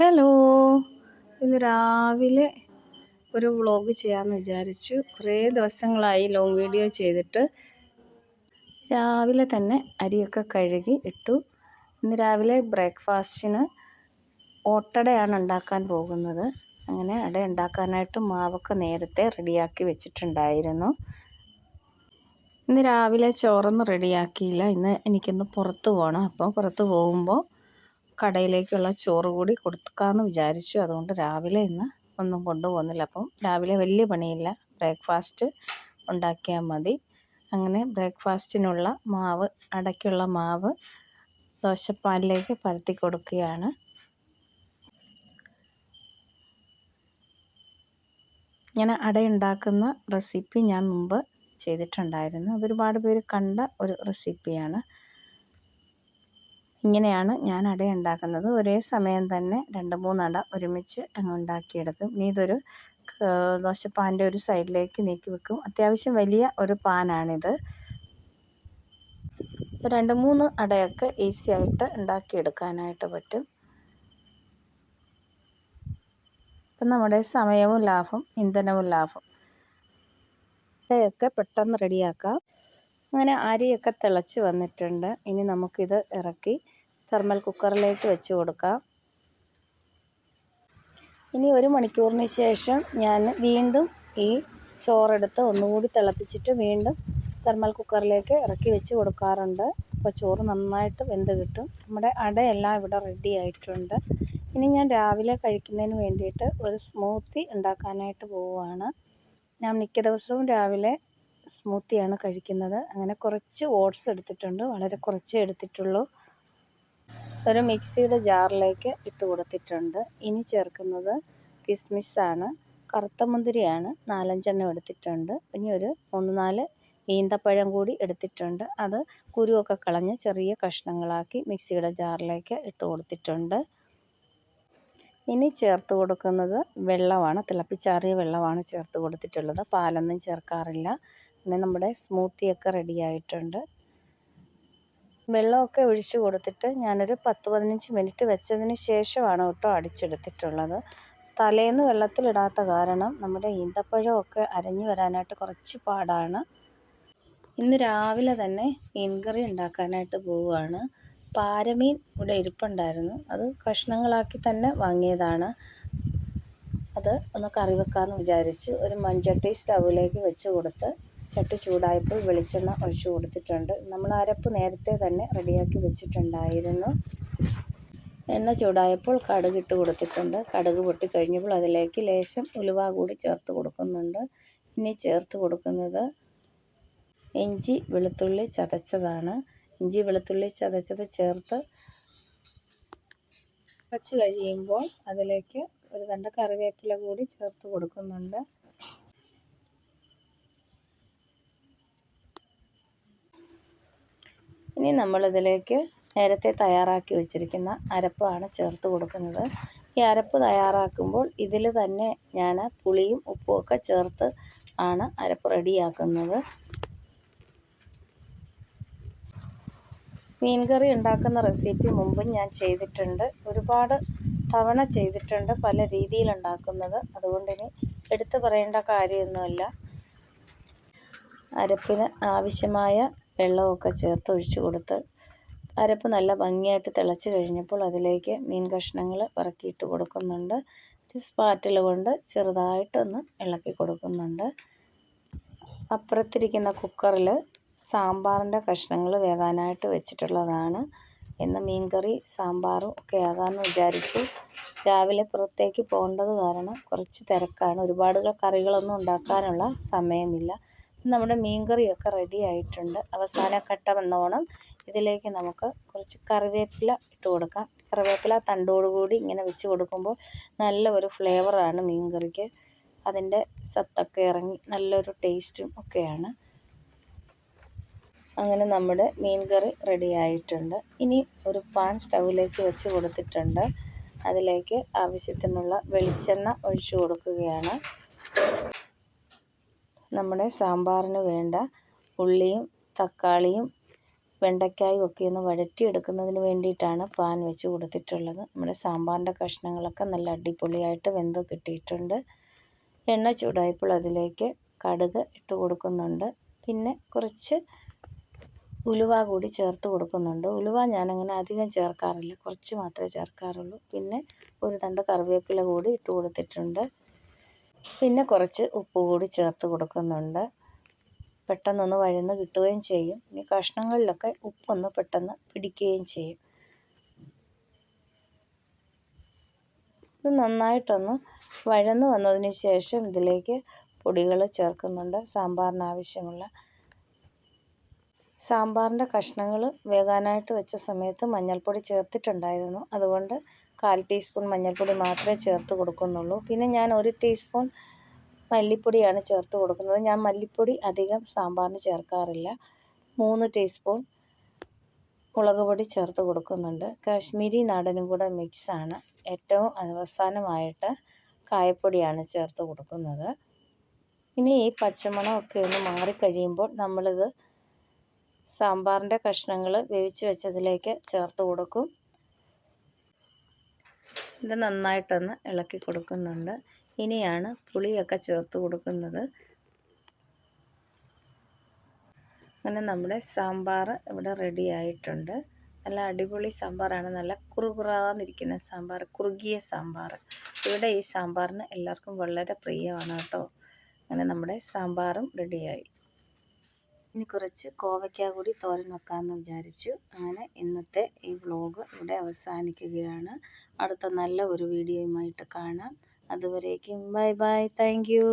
Hello, ഇന്ന് രാവിലെ ഒരു വ്ളോഗ് ചെയ്യാമെന്ന് വിചാരിച്ചു. കുറേ ദിവസങ്ങളായി ലോങ് വീഡിയോ ചെയ്തിട്ട്. രാവിലെ തന്നെ അരിയൊക്കെ കഴുകി ഇട്ടു. ഇന്ന് രാവിലെ ബ്രേക്ക്ഫാസ്റ്റിന് ഓട്ടടയാണ് ഉണ്ടാക്കാൻ പോകുന്നത്. അങ്ങനെ അട ഉണ്ടാക്കാനായിട്ട് മാവൊക്കെ നേരത്തെ റെഡിയാക്കി വെച്ചിട്ടുണ്ടായിരുന്നു. ഇന്ന് രാവിലെ ചോറൊന്നും റെഡിയാക്കിയില്ല. എനിക്കിന്ന് പുറത്ത് പോകണം. അപ്പോൾ പുറത്ത് പോകുമ്പോൾ കടയിലേക്കുള്ള ചോറ് കൂടി കൊടുക്കാമെന്ന് വിചാരിച്ചു. അതുകൊണ്ട് രാവിലെ ഇന്ന് ഒന്നും കൊണ്ടുപോകുന്നില്ല. അപ്പം രാവിലെ വലിയ പണിയില്ല, ബ്രേക്ക്ഫാസ്റ്റ് ഉണ്ടാക്കിയാൽ മതി. അങ്ങനെ ബ്രേക്ക്ഫാസ്റ്റിനുള്ള മാവ്, അടയ്ക്കുള്ള മാവ് ദോശപ്പാനിലേക്ക് പരത്തി കൊടുക്കുകയാണ്. ഇങ്ങനെ അടയുണ്ടാക്കുന്ന റെസിപ്പി ഞാൻ മുമ്പ് ചെയ്തിട്ടുണ്ടായിരുന്നു. ഒരുപാട് പേര് കണ്ട ഒരു റെസിപ്പിയാണ്. ഇങ്ങനെയാണ് ഞാൻ അട ഉണ്ടാക്കുന്നത്. ഒരേ സമയം തന്നെ 2-3 അട ഒരുമിച്ച് അങ്ങ് ഉണ്ടാക്കിയെടുക്കും. ഇനി ഇതൊരു ദോശപ്പാൻ്റെ ഒരു സൈഡിലേക്ക് നീക്കി വെക്കും. അത്യാവശ്യം വലിയ ഒരു പാനാണിത്. 2-3 അടയൊക്കെ ഈസി ആയിട്ട് ഉണ്ടാക്കിയെടുക്കാനായിട്ട് പറ്റും. അപ്പം നമ്മുടെ സമയവും ലാഭം, ഇന്ധനവും ലാഭം. അടയൊക്കെ പെട്ടെന്ന് റെഡിയാക്കാം. അങ്ങനെ അരിയൊക്കെ തിളച്ച് വന്നിട്ടുണ്ട്. ഇനി നമുക്കിത് ഇറക്കി തെർമൽ കുക്കറിലേക്ക് വെച്ച് കൊടുക്കാം. ഇനി 1 മണിക്കൂറിന് ശേഷം ഞാൻ വീണ്ടും ഈ ചോറെടുത്ത് ഒന്നുകൂടി തിളപ്പിച്ചിട്ട് വീണ്ടും തെർമൽ കുക്കറിലേക്ക് ഇറക്കി വെച്ച് കൊടുക്കാറുണ്ട്. അപ്പോൾ ചോറ് നന്നായിട്ട് വെന്ത് കിട്ടും. നമ്മുടെ അടയെല്ലാം ഇവിടെ റെഡി ആയിട്ടുണ്ട്. ഇനി ഞാൻ രാവിലെ കഴിക്കുന്നതിന് വേണ്ടിയിട്ട് ഒരു സ്മൂത്തി ഉണ്ടാക്കാനായിട്ട് പോവുകയാണ്. ഞാൻ മിക്ക ദിവസവും രാവിലെ സ്മൂത്തിയാണ് കഴിക്കുന്നത്. അങ്ങനെ കുറച്ച് ഓട്സ് എടുത്തിട്ടുണ്ട്, വളരെ കുറച്ചേ എടുത്തിട്ടുള്ളൂ. ഒരു മിക്സിയുടെ ജാറിലേക്ക് ഇട്ട് കൊടുത്തിട്ടുണ്ട്. ഇനി ചേർക്കുന്നത് കിസ്മിസാണ്, കറുത്ത മുന്തിരിയാണ്, 4-5 എടുത്തിട്ടുണ്ട്. ഇനി ഒരു 3-4 ഈന്തപ്പഴം കൂടി എടുത്തിട്ടുണ്ട്. അത് കുരുവൊക്കെ കളഞ്ഞ് ചെറിയ കഷ്ണങ്ങളാക്കി മിക്സിയുടെ ജാറിലേക്ക് ഇട്ട് കൊടുത്തിട്ടുണ്ട്. ഇനി ചേർത്ത് കൊടുക്കുന്നത് വെള്ളമാണ്, തിളപ്പിച്ചാറിയ വെള്ളമാണ് ചേർത്ത് കൊടുത്തിട്ടുള്ളത്. പാലൊന്നും ചേർക്കാറില്ല. പിന്നെ നമ്മുടെ സ്മൂത്തിയൊക്കെ റെഡി ആയിട്ടുണ്ട്. വെള്ളമൊക്കെ ഒഴിച്ച് കൊടുത്തിട്ട് ഞാനൊരു 10-15 മിനിറ്റ് വെച്ചതിന് ശേഷമാണ് കേട്ടോ അടിച്ചെടുത്തിട്ടുള്ളത്. തലേന്ന് വെള്ളത്തിലിടാത്ത കാരണം നമ്മുടെ ഈന്തപ്പഴമൊക്കെ അരഞ്ഞു വരാനായിട്ട് കുറച്ച് പാടാണ്. ഇന്ന് രാവിലെ തന്നെ മീൻകറി ഉണ്ടാക്കാനായിട്ട് പോവുകയാണ്. പാരമീൻ ഇവിടെ ഇരിപ്പുണ്ടായിരുന്നു. അത് കഷ്ണങ്ങളാക്കി തന്നെ വാങ്ങിയതാണ്. അത് ഒന്ന് കറി വെക്കാമെന്ന് വിചാരിച്ചു. ഒരു മൺചട്ടി സ്റ്റൗവിലേക്ക് വെച്ച് കൊടുത്ത് ചട്ടി ചൂടായപ്പോൾ വെളിച്ചെണ്ണ ഒഴിച്ചു കൊടുത്തിട്ടുണ്ട്. നമ്മൾ അരപ്പ് നേരത്തെ തന്നെ റെഡിയാക്കി വെച്ചിട്ടുണ്ടായിരുന്നു. എണ്ണ ചൂടായപ്പോൾ കടുക് ഇട്ട് കൊടുത്തിട്ടുണ്ട്. കടുക് പൊട്ടിക്കഴിഞ്ഞപ്പോൾ അതിലേക്ക് ലേശം ഉലുവ കൂടി ചേർത്ത് കൊടുക്കുന്നുണ്ട്. ഇനി ചേർത്ത് കൊടുക്കുന്നത് ഇഞ്ചി വെളുത്തുള്ളി ചതച്ചതാണ്. ഇഞ്ചി വെളുത്തുള്ളി ചതച്ചത് ചേർത്ത് കുറച്ച് കഴിയുമ്പോൾ അതിലേക്ക് ഒരു കണ്ട കറിവേപ്പില കൂടി ചേർത്ത് കൊടുക്കുന്നുണ്ട്. ഇനി നമ്മളിതിലേക്ക് നേരത്തെ തയ്യാറാക്കി വെച്ചിരിക്കുന്ന അരപ്പാണ് ചേർത്ത് കൊടുക്കുന്നത്. ഈ അരപ്പ് തയ്യാറാക്കുമ്പോൾ ഇതിൽ തന്നെ ഞാൻ പുളിയും ഉപ്പും ഒക്കെ ചേർത്ത് ആണ് അരപ്പ് റെഡിയാക്കുന്നത്. മീൻകറി ഉണ്ടാക്കുന്ന റെസിപ്പി മുമ്പ് ഞാൻ ചെയ്തിട്ടുണ്ട്, ഒരുപാട് തവണ ചെയ്തിട്ടുണ്ട്, പല രീതിയിലുണ്ടാക്കുന്നത്. അതുകൊണ്ടിനി എടുത്തു പറയേണ്ട കാര്യമൊന്നുമില്ല. അരപ്പിന് ആവശ്യമായ വെള്ളമൊക്കെ ചേർത്ത് ഒഴിച്ചു കൊടുത്ത് അരപ്പ് നല്ല ഭംഗിയായിട്ട് തിളച്ച് കഴിഞ്ഞപ്പോൾ അതിലേക്ക് മീൻ കഷ്ണങ്ങൾ ഇറക്കിയിട്ട് കൊടുക്കുന്നുണ്ട്. സ്പാറ്റില കൊണ്ട് ചെറുതായിട്ടൊന്ന് ഇളക്കി കൊടുക്കുന്നുണ്ട്. അപ്പുറത്തിരിക്കുന്ന കുക്കറിൽ സാമ്പാറിൻ്റെ കഷ്ണങ്ങൾ വേകാനായിട്ട് വെച്ചിട്ടുള്ളതാണ്. ഇന്ന് മീൻകറി സാമ്പാറും ഒക്കെ ആകാമെന്ന് വിചാരിച്ചു. രാവിലെ പുറത്തേക്ക് പോകേണ്ടത് കാരണം കുറച്ച് തിരക്കാണ്. ഒരുപാട് കറികളൊന്നും ഉണ്ടാക്കാനുള്ള സമയമില്ല. നമ്മുടെ മീൻകറിയൊക്കെ റെഡി ആയിട്ടുണ്ട്. അവസാന ഘട്ടം എന്നോണം ഇതിലേക്ക് നമുക്ക് കുറച്ച് കറിവേപ്പില ഇട്ട് കൊടുക്കാം. കറിവേപ്പില തണ്ടോടുകൂടി ഇങ്ങനെ വെച്ച് കൊടുക്കുമ്പോൾ നല്ല ഒരു ഫ്ലേവറാണ് മീൻകറിക്ക്. അതിൻ്റെ സത്തൊക്കെ ഇറങ്ങി നല്ലൊരു ടേസ്റ്റും ഒക്കെയാണ്. അങ്ങനെ നമ്മുടെ മീൻകറി റെഡി ആയിട്ടുണ്ട്. ഇനി ഒരു പാൻ സ്റ്റൗവിലേക്ക് വെച്ച് കൊടുത്തിട്ടുണ്ട്. അതിലേക്ക് ആവശ്യത്തിനുള്ള വെളിച്ചെണ്ണ ഒഴിച്ചു കൊടുക്കുകയാണ്. നമ്മുടെ സാമ്പാറിന് വേണ്ട ഉള്ളിയും തക്കാളിയും വെണ്ടയ്ക്കായും ഒക്കെ ഒന്ന് വഴറ്റിയെടുക്കുന്നതിന് വേണ്ടിയിട്ടാണ് പാൻ വെച്ച് കൊടുത്തിട്ടുള്ളത്. നമ്മുടെ സാമ്പാറിൻ്റെ കഷ്ണങ്ങളൊക്കെ നല്ല അടിപൊളിയായിട്ട് വെന്ത് കിട്ടിയിട്ടുണ്ട്. എണ്ണ ചൂടായപ്പോൾ അതിലേക്ക് കടുക് ഇട്ട് കൊടുക്കുന്നുണ്ട്. പിന്നെ കുറച്ച് ഉലുവ കൂടി ചേർത്ത് കൊടുക്കുന്നുണ്ട്. ഉലുവ ഞാനങ്ങനെ അധികം ചേർക്കാറില്ല, കുറച്ച് മാത്രമേ ചേർക്കാറുള്ളൂ. പിന്നെ ഒരു തണ്ട് കറിവേപ്പില കൂടി ഇട്ട് കൊടുത്തിട്ടുണ്ട്. പിന്നെ കുറച്ച് ഉപ്പ് കൂടി ചേർത്ത് കൊടുക്കുന്നുണ്ട്. പെട്ടെന്നൊന്ന് വഴന്ന് കിട്ടുകയും ചെയ്യും. ഇനി കഷ്ണങ്ങളിലൊക്കെ ഉപ്പൊന്ന് പെട്ടെന്ന് പിടിക്കുകയും ചെയ്യും. ഇത് നന്നായിട്ടൊന്ന് വഴന്ന് വന്നതിന് ശേഷം ഇതിലേക്ക് പൊടികൾ ചേർക്കുന്നുണ്ട്. സാമ്പാറിൻ്റെ കഷ്ണങ്ങൾ വേകാനായിട്ട് വെച്ച സമയത്ത് മഞ്ഞൾപ്പൊടി ചേർത്തിട്ടുണ്ടായിരുന്നു. അതുകൊണ്ട് 1/4 ടീസ്പൂൺ മഞ്ഞൾപ്പൊടി മാത്രമേ ചേർത്ത് കൊടുക്കുന്നുള്ളൂ. പിന്നെ ഞാൻ 1 ടീസ്പൂൺ മല്ലിപ്പൊടിയാണ് ചേർത്ത് കൊടുക്കുന്നത്. ഞാൻ മല്ലിപ്പൊടി അധികം സാമ്പാറിന് ചേർക്കാറില്ല. 3 ടീസ്പൂൺ മുളക് പൊടി ചേർത്ത് കൊടുക്കുന്നുണ്ട്. കാശ്മീരി നാടനും കൂടെ മിക്സാണ്. ഏറ്റവും അവസാനമായിട്ട് കായപ്പൊടിയാണ് ചേർത്ത് കൊടുക്കുന്നത്. ഇനി ഈ പച്ചമണമൊക്കെ ഒന്ന് മാറിക്കഴിയുമ്പോൾ നമ്മളിത് സാമ്പാറിൻ്റെ കഷ്ണങ്ങൾ വേവിച്ച് വെച്ചതിലേക്ക് ചേർത്ത് കൊടുക്കും. ഇത് നന്നായിട്ടൊന്ന് ഇളക്കി കൊടുക്കുന്നുണ്ട്. ഇനിയാണ് പുളിയൊക്കെ ചേർത്ത് കൊടുക്കുന്നത്. അങ്ങനെ നമ്മുടെ സാമ്പാർ ഇവിടെ റെഡി ആയിട്ടുണ്ട്. നല്ല അടിപൊളി സാമ്പാറാണ്. നല്ല കുറുകുറാന്നിരിക്കുന്ന സാമ്പാർ, കുറുകിയ സാമ്പാർ. ഇവിടെ ഈ സാമ്പാറിന് എല്ലാവർക്കും വളരെ പ്രിയമാണ് കേട്ടോ. അങ്ങനെ നമ്മുടെ സാമ്പാറും റെഡിയായി. ഇനി കുറച്ച് കോവയ്ക്ക കൂടി തോരൻ വെക്കാമെന്ന് വിചാരിച്ചു. അങ്ങനെ ഇന്നത്തെ ഈ വ്ലോഗ് ഇവിടെ അവസാനിക്കുകയാണ്. അടുത്ത നല്ല ഒരു വീഡിയോയുമായിട്ട് കാണാം. അതുവരേക്കും ബൈ ബൈ. Thank you.